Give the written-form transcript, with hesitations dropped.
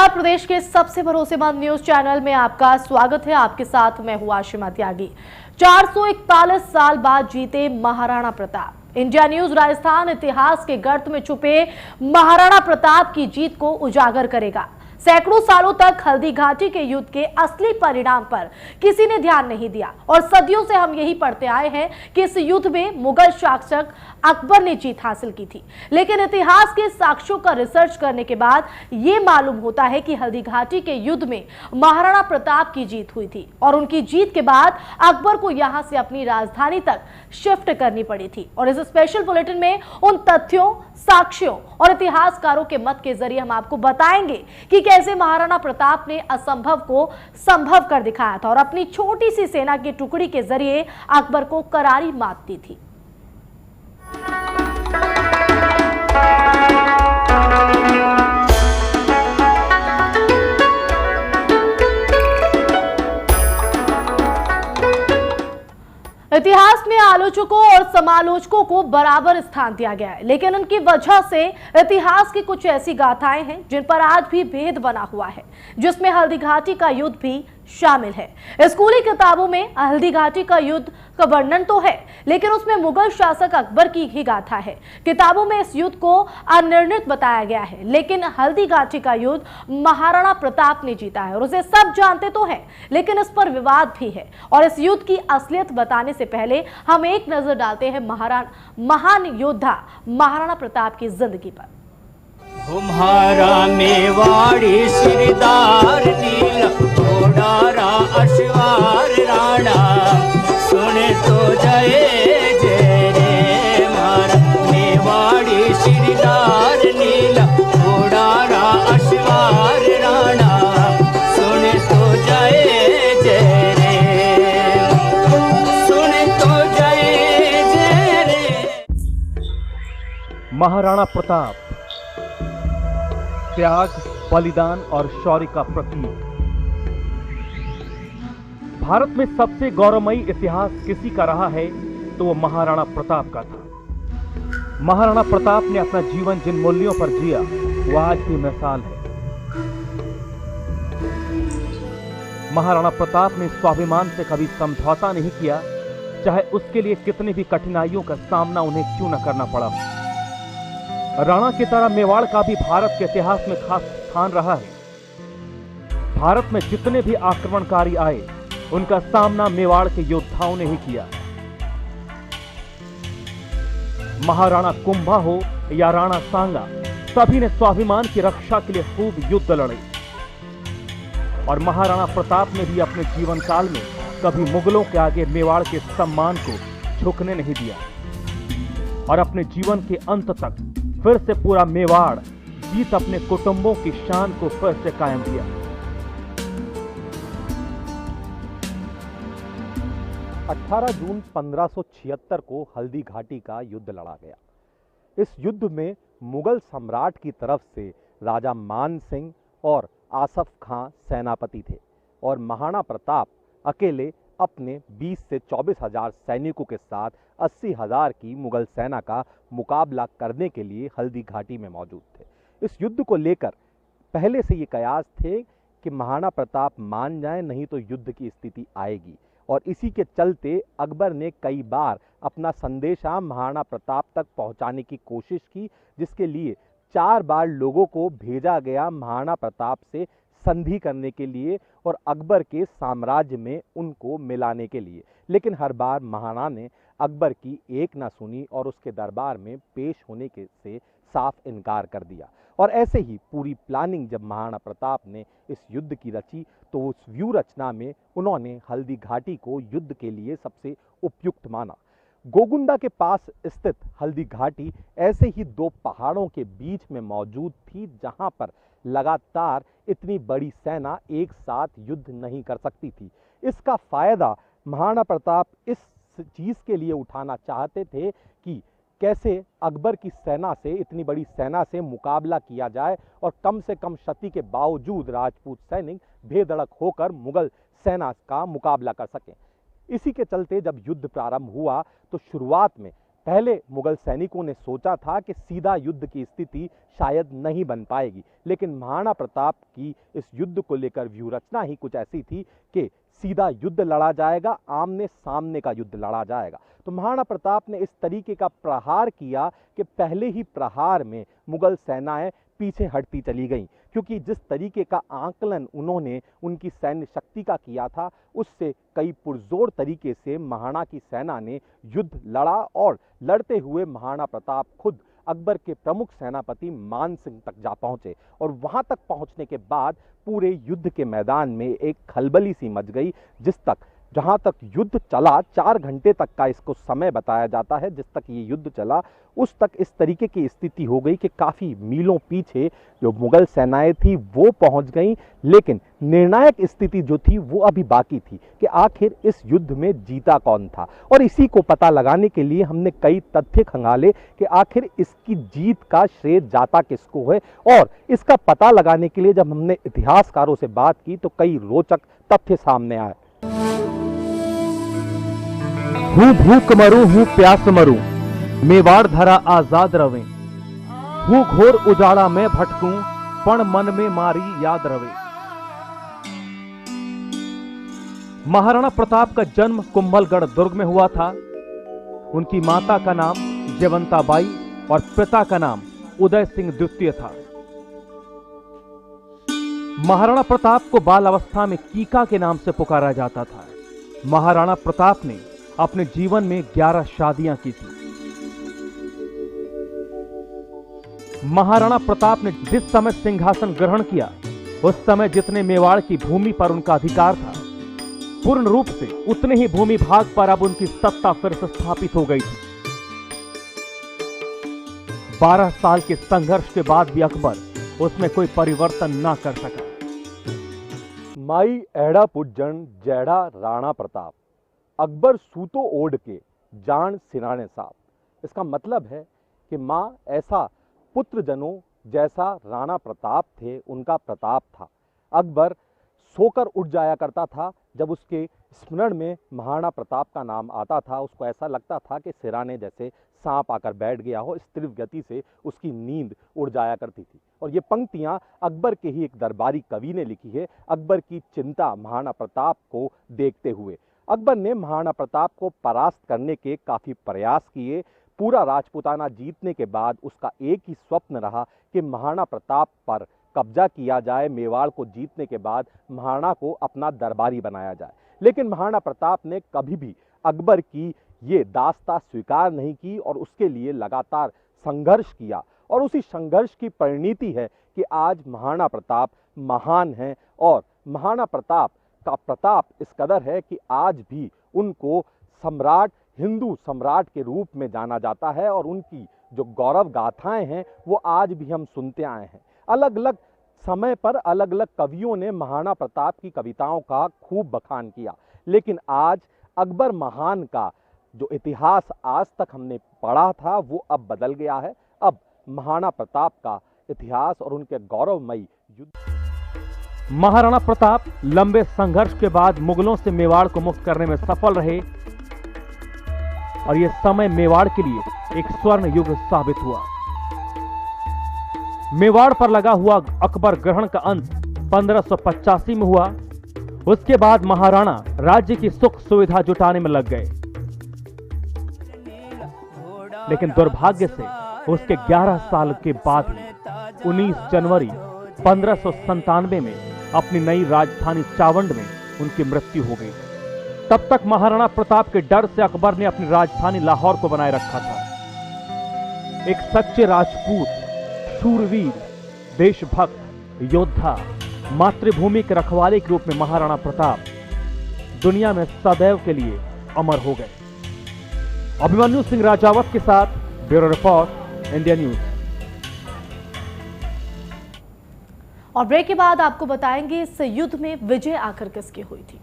नमस्कार, प्रदेश के सबसे भरोसेमंद न्यूज चैनल में आपका स्वागत है। आपके साथ मैं हूं आशिमा त्यागी। 441 साल बाद जीते महाराणा प्रताप। इंडिया न्यूज राजस्थान इतिहास के गर्त में छुपे महाराणा प्रताप की जीत को उजागर करेगा। सैकड़ों सालों तक हल्दी घाटी के युद्ध के असली परिणाम पर किसी ने ध्यान नहीं दिया और सदियों से हम यही पढ़ते आए हैं कि इस युद्ध में मुगल शासक अकबर ने जीत हासिल की थी। लेकिन इतिहास के साक्ष्यों का रिसर्च करने के बाद यह मालूम होता है कि हल्दी घाटी के युद्ध में महाराणा प्रताप की जीत हुई थी और उनकी जीत के बाद अकबर को यहां से अपनी राजधानी तक शिफ्ट करनी पड़ी थी। और इस स्पेशल बुलेटिन में उन तथ्यों, साक्ष्यों और इतिहासकारों के मत के जरिए हम आपको बताएंगे कि कैसे महाराणा प्रताप ने असंभव को संभव कर दिखाया था और अपनी छोटी सी सेना की टुकड़ी के जरिए अकबर को करारी मात दी थी। इतिहास में आलोचकों और समालोचकों को बराबर स्थान दिया गया है, लेकिन उनकी वजह से इतिहास की कुछ ऐसी गाथाएं हैं जिन पर आज भी भेद बना हुआ है, जिसमें हल्दी घाटी का युद्ध भी शामिल है। स्कूली किताबों में हल्दी घाटी का युद्ध का वर्णन तो है, लेकिन उसमें मुगल शासक अकबर की ही गाथा है। किताबों में इस युद्ध को अनिर्णित बताया गया है, लेकिन हल्दी घाटी का युद्ध महाराणा प्रताप ने जीता है और उसे सब जानते तो हैं, लेकिन इस पर विवाद भी है। और इस युद्ध की असलियत बताने से पहले हम एक नजर डालते हैं महान योद्धा महाराणा प्रताप की जिंदगी पर। तुम्हारा मेवाड़ी सिरदार नील घोड़ारा अश्वार राणा सुने तो जय जय रे मारा मेवाड़ी सिरदार नील घोड़ारा अश्वार राणा सुने तो जय जय रे सुने तो जय जय रे। महाराणा प्रताप त्याग, बलिदान और शौर्य का प्रतीक। भारत में सबसे गौरवमयी इतिहास किसी का रहा है तो वो महाराणा प्रताप का था। महाराणा प्रताप ने अपना जीवन जिन मूल्यों पर जिया वो आज भी मिसाल है। महाराणा प्रताप ने स्वाभिमान से कभी समझौता नहीं किया, चाहे उसके लिए कितनी भी कठिनाइयों का सामना उन्हें क्यों न करना पड़ा। राणा की तरह मेवाड़ का भी भारत के इतिहास में खास स्थान रहा है। भारत में जितने भी आक्रमणकारी आए उनका सामना मेवाड़ के योद्धाओं ने ही किया। महाराणा कुंभा हो या राणा सांगा, सभी ने स्वाभिमान की रक्षा के लिए खूब युद्ध लड़े और महाराणा प्रताप ने भी अपने जीवन काल में कभी मुगलों के आगे मेवाड़ के सम्मान को झुकने नहीं दिया और अपने जीवन के अंत तक फिर से पूरा मेवाड़ जीत अपने कुटुंबों की शान को फिर से कायम किया। 18 जून 1576 को हल्दी घाटी का युद्ध लड़ा गया। इस युद्ध में मुगल सम्राट की तरफ से राजा मान सिंह और आसफ खां सेनापति थे और महाराणा प्रताप अकेले अपने 20 से 24 हजार सैनिकों के साथ 80 हजार की मुगल सेना का मुकाबला करने के लिए हल्दी घाटी में मौजूद थे। इस युद्ध को लेकर पहले से ये कयास थे कि महाराणा प्रताप मान जाएं, नहीं तो युद्ध की स्थिति आएगी और इसी के चलते अकबर ने कई बार अपना संदेशा महाराणा प्रताप तक पहुंचाने की कोशिश की, जिसके लिए 4 बार लोगों को भेजा गया महाराणा प्रताप से संधि करने के लिए और अकबर के साम्राज्य में उनको मिलाने के लिए। लेकिन हर बार महाराणा ने अकबर की एक ना सुनी और उसके दरबार में पेश होने के से साफ इनकार कर दिया। और ऐसे ही पूरी प्लानिंग जब महाराणा प्रताप ने इस युद्ध की रची तो उस व्यू रचना में उन्होंने हल्दी घाटी को युद्ध के लिए सबसे उपयुक्त माना। गोगुंडा के पास स्थित हल्दी घाटी ऐसे ही 2 पहाड़ों के बीच में मौजूद थी, जहां पर लगातार इतनी बड़ी सेना एक साथ युद्ध नहीं कर सकती थी। इसका फायदा महाराणा प्रताप इस चीज के लिए उठाना चाहते थे कि कैसे अकबर की सेना से, इतनी बड़ी सेना से मुकाबला किया जाए और कम से कम क्षति के बावजूद राजपूत सैनिक बेधड़क होकर मुगल सेना का मुकाबला कर सकें। इसी के चलते जब युद्ध प्रारंभ हुआ तो शुरुआत में पहले मुगल सैनिकों ने सोचा था कि सीधा युद्ध की स्थिति शायद नहीं बन पाएगी, लेकिन महाराणा प्रताप की इस युद्ध को लेकर व्यूह रचना ही कुछ ऐसी थी कि सीधा युद्ध लड़ा जाएगा, आमने सामने का युद्ध लड़ा जाएगा। तो महाराणा प्रताप ने इस तरीके का प्रहार किया कि पहले ही प्रहार में मुगल सेनाएं पीछे हटती चली गईं, क्योंकि जिस तरीके का आकलन उन्होंने उनकी सैन्य शक्ति का किया था, उससे कई पुरजोर तरीके से महाराणा की सेना ने युद्ध लड़ा और लड़ते हुए महाराणा प्रताप खुद अकबर के प्रमुख सेनापति मान सिंह तक जा पहुंचे। और वहां तक पहुंचने के बाद पूरे युद्ध के मैदान में एक खलबली सी मच गई, जहां तक युद्ध चला 4 घंटे तक का इसको समय बताया जाता है। जिस तक ये युद्ध चला उस तक इस तरीके की स्थिति हो गई कि काफ़ी मीलों पीछे जो मुगल सेनाएं थी वो पहुंच गईं, लेकिन निर्णायक स्थिति जो थी वो अभी बाकी थी कि आखिर इस युद्ध में जीता कौन था। और इसी को पता लगाने के लिए हमने कई तथ्य खंगाले कि आखिर इसकी जीत का श्रेय जाता किसको है। और इसका पता लगाने के लिए जब हमने इतिहासकारों से बात की तो कई रोचक तथ्य सामने आए। हूँ भूख मरूं, हूँ प्यास मरूं, मेवाड़ धरा आजाद रवे, हूँ घोर उजाड़ा में भटकूं, पण मन में मारी याद रवे। महाराणा प्रताप का जन्म कुंभलगढ़ दुर्ग में हुआ था। उनकी माता का नाम जयवंताबाई और पिता का नाम उदय सिंह द्वितीय था। महाराणा प्रताप को बाल अवस्था में कीका के नाम से पुकारा जाता था। महाराणा प्रताप ने अपने जीवन में 11 शादियां की थी। महाराणा प्रताप ने जिस समय सिंहासन ग्रहण किया उस समय जितने मेवाड़ की भूमि पर उनका अधिकार था, पूर्ण रूप से उतने ही भूमि भाग पर अब उनकी सत्ता फिर से स्थापित हो गई थी। 12 साल के संघर्ष के बाद भी अकबर उसमें कोई परिवर्तन ना कर सका। माई एड़ा पुज्जन जैड़ा राणा प्रताप, अकबर सूतो ओढ़ के जान सिराने साहब। इसका मतलब है कि माँ ऐसा पुत्रजनों जैसा राणा प्रताप थे, उनका प्रताप था। अकबर सोकर उठ जाया करता था जब उसके स्मरण में महाराणा प्रताप का नाम आता था। उसको ऐसा लगता था कि सिराने जैसे सांप आकर बैठ गया हो, इस तीव्र गति से उसकी नींद उड़ जाया करती थी। और ये पंक्तियां अकबर के ही एक दरबारी कवि ने लिखी है, अकबर की चिंता महाराणा प्रताप को देखते हुए। अकबर ने महाराणा प्रताप को परास्त करने के काफ़ी प्रयास किए। पूरा राजपूताना जीतने के बाद उसका एक ही स्वप्न रहा कि महाराणा प्रताप पर कब्जा किया जाए, मेवाड़ को जीतने के बाद महाराणा को अपना दरबारी बनाया जाए। लेकिन महाराणा प्रताप ने कभी भी अकबर की ये दास्ता स्वीकार नहीं की और उसके लिए लगातार संघर्ष किया। और उसी संघर्ष की परिणति है कि आज महाराणा प्रताप महान हैं। और महाराणा प्रताप का प्रताप इस कदर है कि आज भी उनको सम्राट, हिंदू सम्राट के रूप में जाना जाता है। और उनकी जो गौरव गाथाएं हैं वो आज भी हम सुनते आए हैं। अलग अलग समय पर अलग अलग कवियों ने महाराणा प्रताप की कविताओं का खूब बखान किया, लेकिन आज अकबर महान का जो इतिहास आज तक हमने पढ़ा था वो अब बदल गया है। अब महाराणा प्रताप का इतिहास और उनके गौरवमयी युद्ध। महाराणा प्रताप लंबे संघर्ष के बाद मुगलों से मेवाड़ को मुक्त करने में सफल रहे और यह समय मेवाड़ के लिए एक स्वर्ण युग साबित हुआ। मेवाड़ पर लगा हुआ अकबर ग्रहण का अंत 1585 में हुआ। उसके बाद महाराणा राज्य की सुख सुविधा जुटाने में लग गए, लेकिन दुर्भाग्य से उसके 11 साल के बाद ही 19 जनवरी 1597 में अपनी नई राजधानी चावंड में उनकी मृत्यु हो गई। तब तक महाराणा प्रताप के डर से अकबर ने अपनी राजधानी लाहौर को बनाए रखा था। एक सच्चे राजपूत, शूरवीर, देशभक्त, योद्धा, मातृभूमि के रखवाले के रूप में महाराणा प्रताप दुनिया में सदैव के लिए अमर हो गए। अभिमन्यु सिंह राजावत के साथ ब्यूरो रिपोर्ट, इंडिया न्यूज। और ब्रेक के बाद आपको बताएंगे इस युद्ध में विजय आखिर किसकी हुई थी।